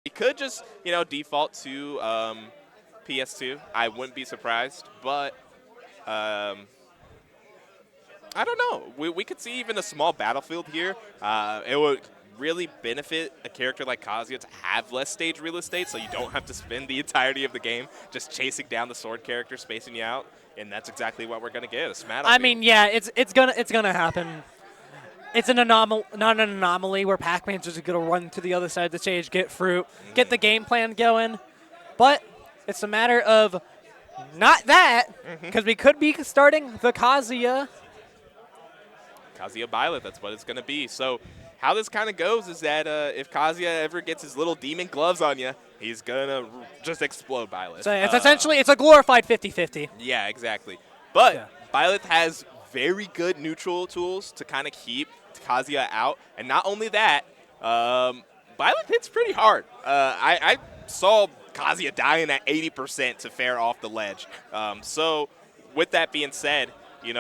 He could just, default to PS2. I wouldn't be surprised, but I don't know. We could see even a small battlefield here. It would really benefit a character like Kazuya to have less stage real estate, so you don't have to spend the entirety of the game just chasing down the sword character, spacing you out, and that's exactly what we're gonna get. A smash. I mean, yeah, it's gonna happen. It's not an anomaly where Pac-Man's just gonna run to the other side of the stage, get fruit, get the game plan going, but it's a matter of not that, because we could be starting the Kazuya. Kazuya Byleth, that's what it's going to be. So how this kind of goes is that if Kazuya ever gets his little demon gloves on you, he's going to just explode Byleth. So it's essentially it's a glorified 50-50. Yeah, exactly. But Yeah. Byleth has very good neutral tools to kind of keep Kazuya out. And not only that, Byleth hits pretty hard. I saw Kazuya dying at 80% to fare off the ledge. So with that being said, you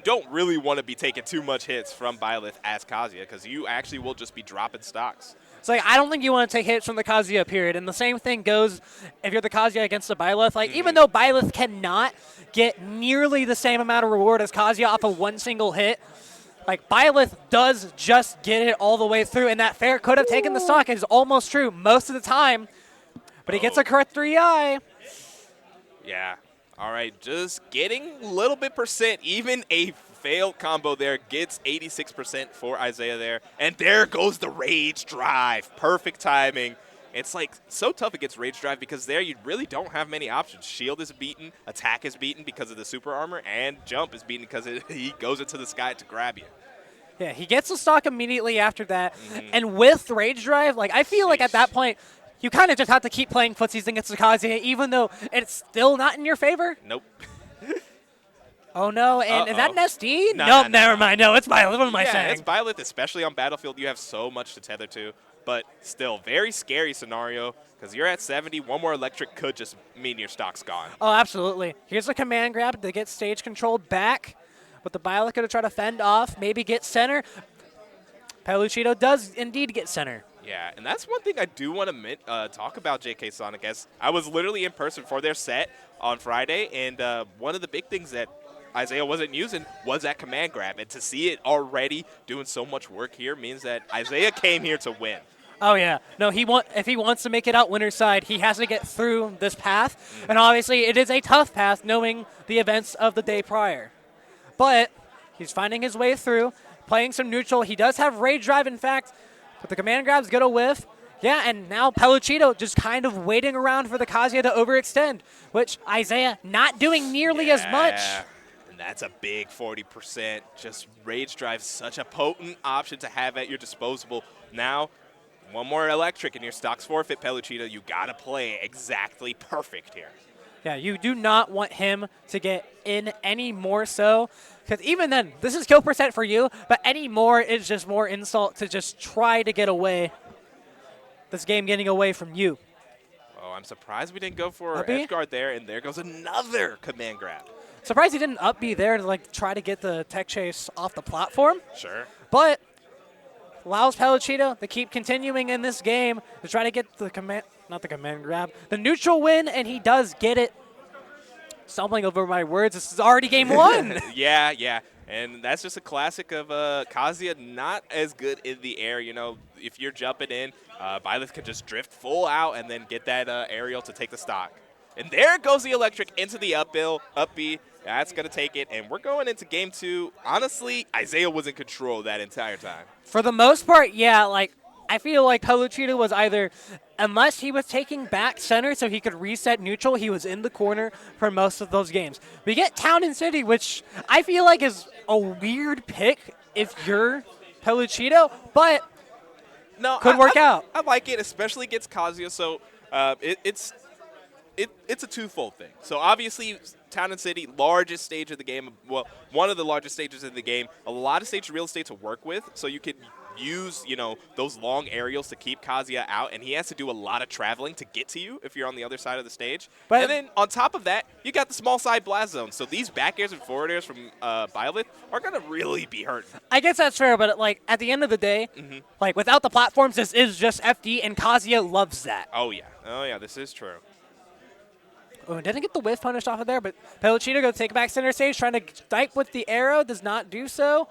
don't really want to be taking too much hits from Byleth as Kazuya because you actually will just be dropping stocks. So I don't think you want to take hits from the Kazuya period. And the same thing goes if you're the Kazuya against the Byleth. Even though Byleth cannot get nearly the same amount of reward as Kazuya off of one single hit, Byleth does just get it all the way through. And that fair could have taken the stock. It's almost true most of the time. But he gets a correct 3i. Yeah. All right, just getting a little bit percent. Even a failed combo there gets 86% for Izaiah there. And there goes the Rage Drive. Perfect timing. It's so tough against Rage Drive because there you really don't have many options. Shield is beaten, attack is beaten because of the super armor, and jump is beaten because he goes into the sky to grab you. Yeah, he gets the stock immediately after that. And with Rage Drive, I feel like at that point, you kind of just have to keep playing footsies against the Kazuya, even though it's still not in your favor. Nope. Oh, no. And is that an SD? No, never mind. No, it's Byleth. What am I saying? It's Byleth, especially on Battlefield. You have so much to tether to. But still, very scary scenario because you're at 70. One more electric could just mean your stock's gone. Oh, absolutely. Here's a command grab to get stage control back. But the Byleth going to try to fend off, maybe get center. Peluchito does indeed get center. Yeah, and that's one thing I do want to talk about JK Sonic, as I was literally in person for their set on Friday, and one of the big things that Izaiah wasn't using was that command grab, and to see it already doing so much work here means that Izaiah came here to win. Oh, yeah. No, if he wants to make it out winner's side, he has to get through this path, and obviously it is a tough path knowing the events of the day prior. But he's finding his way through, playing some neutral. He does have Rage Drive, in fact, but the command grab's going to whiff. Yeah, and now Peluchito just kind of waiting around for the Kazuya to overextend, which Izaiah not doing nearly as much. And that's a big 40%. Just Rage Drive, such a potent option to have at your disposal. Now, one more electric and your stock's forfeit, Peluchito. You got to play exactly perfect here. Yeah, you do not want him to get in any more so. Because even then, this is kill percent for you, but any more is just more insult to just try to get away. This game getting away from you. Oh, I'm surprised we didn't go for Up-B? edge guard there, and there goes another command grab. Surprised he didn't up B there to try to get the tech chase off the platform. Sure. But allows Peluchito to keep continuing in this game to try to get the command, not the command grab, the neutral win, and he does get it. Stumbling over my words, this is already game one. Yeah. And that's just a classic of Kazuya not as good in the air. If you're jumping in, Byleth could just drift full out and then get that aerial to take the stock. And there goes the electric into the up B. That's going to take it. And we're going into game two. Honestly, Izaiah was in control that entire time. For the most part, yeah, I feel like Peluchito was either, unless he was taking back center so he could reset neutral, he was in the corner for most of those games. We get Town and City, which I feel like is a weird pick if you're Peluchito, but could work out. I like it, especially against Kazuya. So it's a twofold thing. So obviously, Town and City, largest stage of the game. Well, one of the largest stages of the game. A lot of stage real estate to work with, so you can use, those long aerials to keep Kazuya out, and he has to do a lot of traveling to get to you if you're on the other side of the stage. But and then on top of that, you got the small side blast zone. So these back airs and forward airs from Byleth are going to really be hurting. I guess that's fair, but like at the end of the day, like without the platforms, this is just FD, and Kazuya loves that. Oh, yeah, this is true. Oh, didn't get the whiff punished off of there, but Peluchito go take it back center stage, trying to snipe with the arrow, does not do so.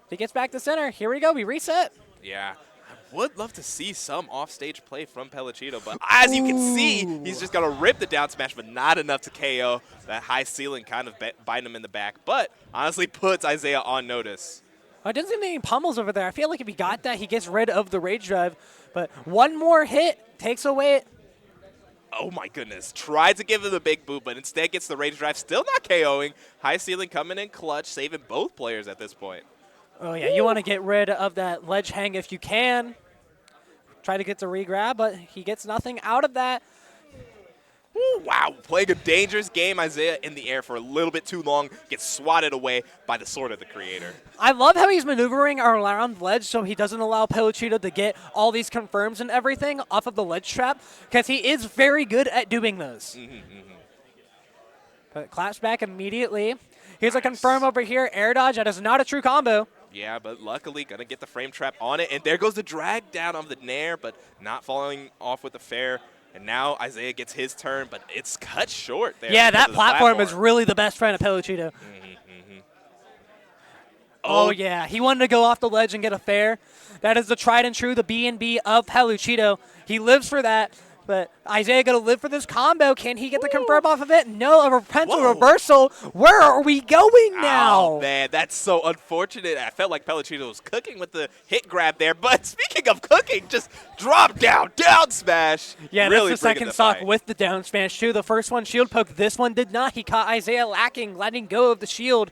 He gets back to center. Here we go. We reset. Yeah. I would love to see some off-stage play from Peluchito, but as you can see, he's just going to rip the down smash, but not enough to KO. That high ceiling kind of biting him in the back, but honestly puts Izaiah on notice. Oh, doesn't have any pummels over there. I feel like if he got that, he gets rid of the rage drive, but one more hit takes away. Oh my goodness. Tried to give him the big boot, but instead gets the rage drive, still not KOing. High ceiling coming in clutch, saving both players at this point. Oh, yeah, you want to get rid of that ledge hang if you can. Try to get the re-grab, but he gets nothing out of that. Ooh, wow, playing a dangerous game. Izaiah in the air for a little bit too long, gets swatted away by the Sword of the Creator. I love how he's maneuvering around the ledge so he doesn't allow Peluchito to get all these confirms and everything off of the ledge trap, because he is very good at doing those. But claps back immediately. Here's a confirm over here. Air dodge. That is not a true combo. Yeah, but luckily going to get the frame trap on it. And there goes the drag down of the Nair, but not falling off with the fair. And now Izaiah gets his turn, but it's cut short there. Yeah, that platform is really the best friend of Peluchito. Oh, yeah. He wanted to go off the ledge and get a fair. That is the tried and true, the B&B of Peluchito. He lives for that. But Izaiah going to live for this combo. Can he get the confirm off of it? No, a pencil reversal. Where are we going now? Oh, man, that's so unfortunate. I felt like Peluchito was cooking with the hit grab there. But speaking of cooking, just drop down smash. Yeah, really that's the second stock with the down smash, too. The first one, shield poke. This one did not. He caught Izaiah lacking, letting go of the shield.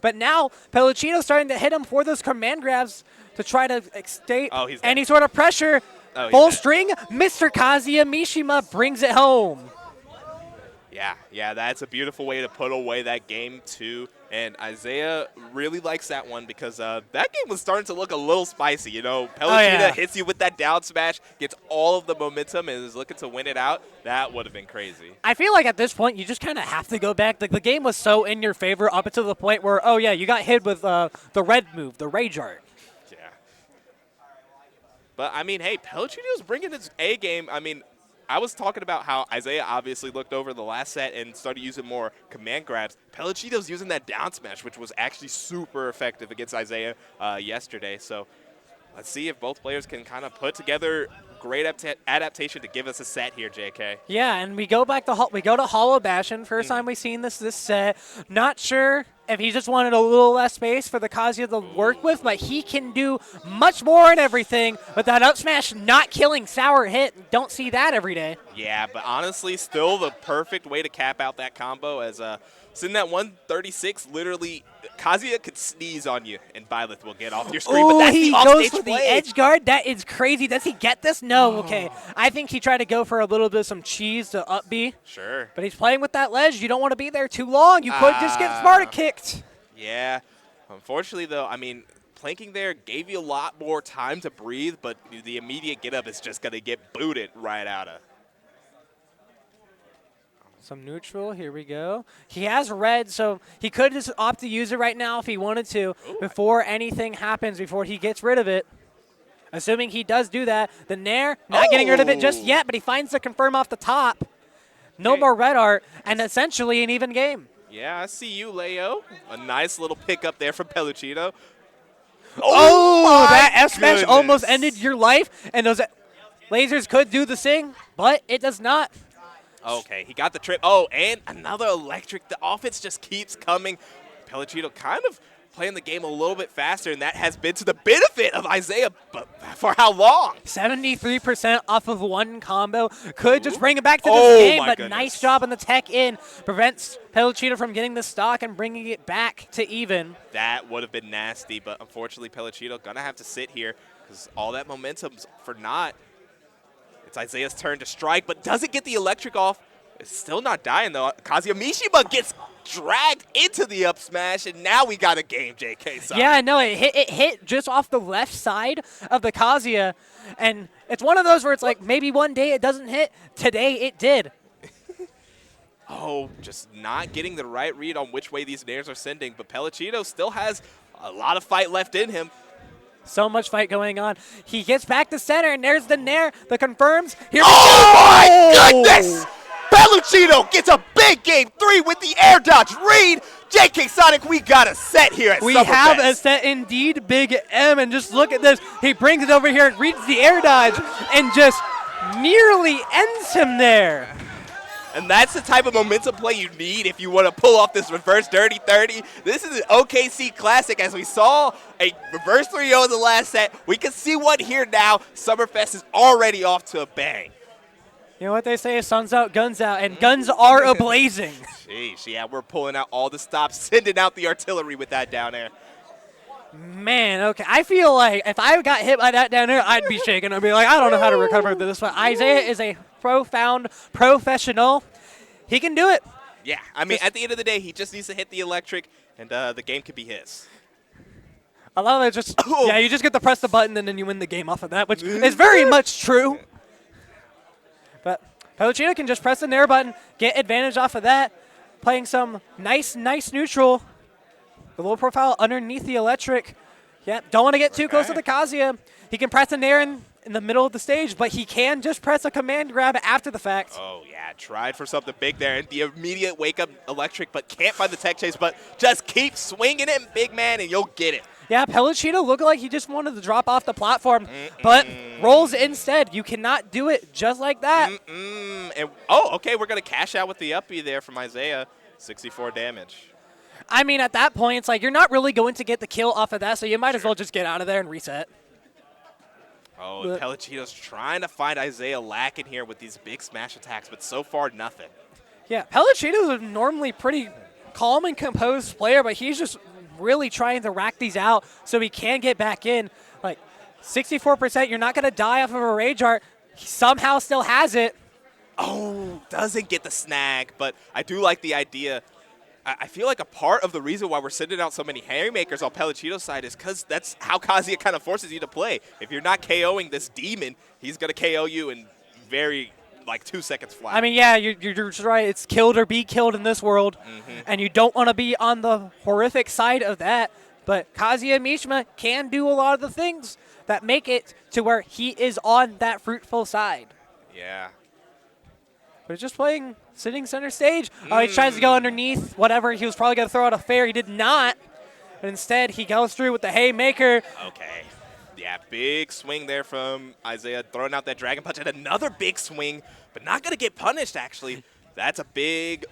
But now Peluchito starting to hit him for those command grabs to try to extend any sort of pressure. Full string, Mr. Kazuya Mishima brings it home. Yeah, that's a beautiful way to put away that game, too. And Izaiah really likes that one because that game was starting to look a little spicy. Peluchito hits you with that down smash, gets all of the momentum, and is looking to win it out. That would have been crazy. I feel like at this point, you just kind of have to go back. Like, the game was so in your favor up until the point where, oh, yeah, you got hit with the red move, the Rage Art. But, I mean, hey, Peluchito's bringing his A game. I mean, I was talking about how Izaiah obviously looked over the last set and started using more command grabs. Peluchito's using that down smash, which was actually super effective against Izaiah yesterday. So let's see if both players can kind of put together great adaptation to give us a set here, JK. Yeah, and we go back to Hollow Bastion. First time we've seen this set. Not sure if he just wanted a little less space for the Kazuya to work with, but he can do much more and everything. But that up smash not killing sour hit, don't see that every day. Yeah, but honestly, still the perfect way to cap out that combo as sitting at 136, literally, Kazuya could sneeze on you, and Byleth will get off your screen. But that's he the goes for play. the edge guard. That is crazy. Does he get this? No. Okay. I think he tried to go for a little bit of some cheese to up B. Sure. But he's playing with that ledge. You don't want to be there too long. You could just get Sparta kicked. Yeah. Unfortunately, though, I mean, planking there gave you a lot more time to breathe, but the immediate get up is just going to get booted right out of. Some neutral. Here we go. He has red, so he could just opt to use it right now if he wanted to before anything happens, before he gets rid of it. Assuming he does do that. The Nair, not getting rid of it just yet, but he finds the confirm off the top. No more red art, and essentially an even game. Yeah, I see you, Leo. A nice little pickup there from Peluchito. Oh, that F-smash almost ended your life, and those lasers could do the thing, but it does not. Okay, he got the trip. Oh, and another electric. The offense just keeps coming. Peluchito kind of playing the game a little bit faster, and that has been to the benefit of Izaiah, but for how long? 73% off of one combo. Could just bring it back to this game, but nice job on the tech in. Prevents Peluchito from getting the stock and bringing it back to even. That would have been nasty, but unfortunately Peluchito going to have to sit here because all that momentum's for naught. It's Izaiah's turn to strike, but doesn't get the electric off. It's still not dying, though. Kazuya Mishima gets dragged into the up smash, and now we got a game, JK. Sorry. Yeah, no, it hit just off the left side of the Kazuya, and it's one of those where it's like maybe one day it doesn't hit. Today it did. Oh, just not getting the right read on which way these nairs are sending, but Peluchito still has a lot of fight left in him. So much fight going on. He gets back to center, and there's the nair that confirms. Here Oh, my goodness! Peluchito gets a big game 3 with the air dodge read. JK Sonic, we got a set here at We Summerfest. have a set indeed, Big M, and just look at this. He brings it over here, reads the air dodge, and just nearly ends him there. And that's the type of momentum play you need if you want to pull off this reverse dirty 30. This is an OKC classic. As we saw a reverse 3-0 in the last set, we can see one here now. Summerfest is already off to a bang. You know what they say, sun's out, guns out, and guns are a-blazing. Sheesh, yeah, we're pulling out all the stops, sending out the artillery with that down air. Man, okay. I feel like if I got hit by that down there, I'd be shaking. I'd be like, I don't know how to recover this. But Izaiah is a profound professional. He can do it. Yeah, I mean, at the end of the day, he just needs to hit the electric, and the game could be his. I love it. Just yeah, you just get to press the button, and then you win the game off of that, which is very much true. But Peluchito can just press the nair button, get advantage off of that, playing some nice neutral. The low profile underneath the electric. Yeah, don't want to get too close to the Kazuya. He can press a nair in the middle of the stage, but he can just press a command grab after the fact. Oh, yeah, tried for something big there. And the immediate wake-up electric, but can't find the tech chase. But just keep swinging it, big man, and you'll get it. Yeah, Peluchito looked like he just wanted to drop off the platform, but rolls instead. You cannot do it just like that. And, oh, okay, we're going to cash out with the up B there from Izaiah. 64 damage. I mean, at that point, it's like you're not really going to get the kill off of that, so you might as well just get out of there and reset. Oh, and Peluchito's trying to find Izaiah lacking here with these big smash attacks, but so far, nothing. Yeah, Peluchito's a normally pretty calm and composed player, but he's just really trying to rack these out so he can get back in. Like, 64%, you're not going to die off of a Rage Art. He somehow still has it. Oh, doesn't get the snag, but I do like the idea. I feel like a part of the reason why we're sending out so many haymakers on Peluchito's side is because that's how Kazuya kind of forces you to play. If you're not KOing this demon, he's going to KO you in very, like, 2 seconds flat. I mean, yeah, you're just right. It's killed or be killed in this world, and you don't want to be on the horrific side of that. But Kazuya Mishima can do a lot of the things that make it to where he is on that fruitful side. Yeah. But just playing, sitting center stage. Oh, he tries to go underneath, whatever. He was probably going to throw out a fair. He did not. But instead, he goes through with the haymaker. Okay. Yeah, big swing there from Izaiah, throwing out that Dragon Punch, and another big swing, but not going to get punished, actually. That's a big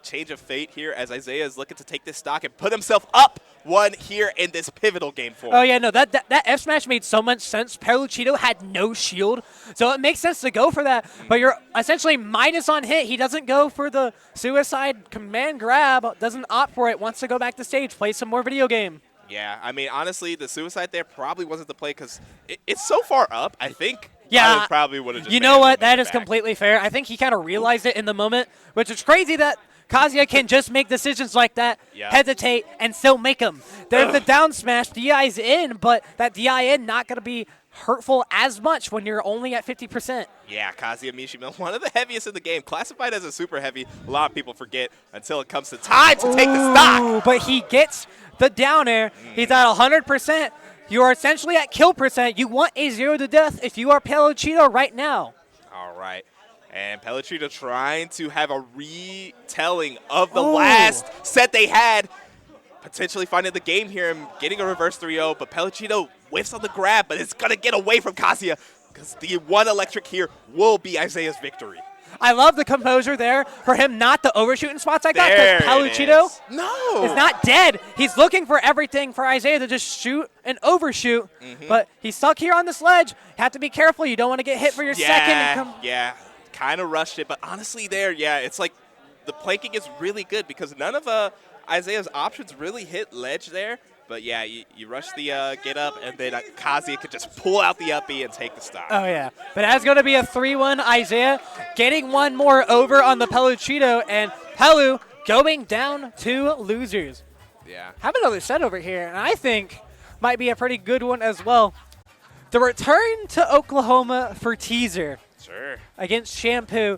change of fate here as Izaiah is looking to take this stock and put himself up one here in this pivotal game 4. Oh, yeah, no, that F smash made so much sense. Peluchito had no shield, so it makes sense to go for that. But you're essentially minus on hit. He doesn't go for the suicide command grab, doesn't opt for it, wants to go back to stage, play some more video game. Yeah, I mean, honestly, the suicide there probably wasn't the play because it's so far up, I think. Yeah, probably would have just. You know what? That is completely fair. I think he kind of realized it in the moment, which is crazy that Kazuya can just make decisions like that, hesitate, and still make them. There's the down smash, DI's in, but that DI in not going to be hurtful as much when you're only at 50%. Yeah, Kazuya Mishima, one of the heaviest in the game, classified as a super heavy. A lot of people forget until it comes to time to take the stock. But he gets the down air. He's at 100%. You are essentially at kill percent. You want a 0 to death if you are Peluchito right now. All right. And Peluchito trying to have a retelling of the last set they had, potentially finding the game here and getting a reverse 3-0. But Peluchito whiffs on the grab, but it's going to get away from Kazuya because the one electric here will be Izaiah's victory. I love the composure there for him not to overshoot in spots like that because Peluchito is not dead. He's looking for everything for Izaiah to just shoot and overshoot, but he's stuck here on this ledge. Have to be careful. You don't want to get hit for your second. Yeah, kind of rushed it, but honestly there, it's like the planking is really good because none of Izaiah's options really hit ledge there. But yeah, you rush the get up, and then Kazuya could just pull out the uppie and take the stock. Oh, yeah. But that's going to be a 3-1 Izaiah, getting one more over on the Peluchito, and Pelu going down to losers. Yeah. Have another set over here, and I think might be a pretty good one as well. The return to Oklahoma for teaser Sure. against Shampoo.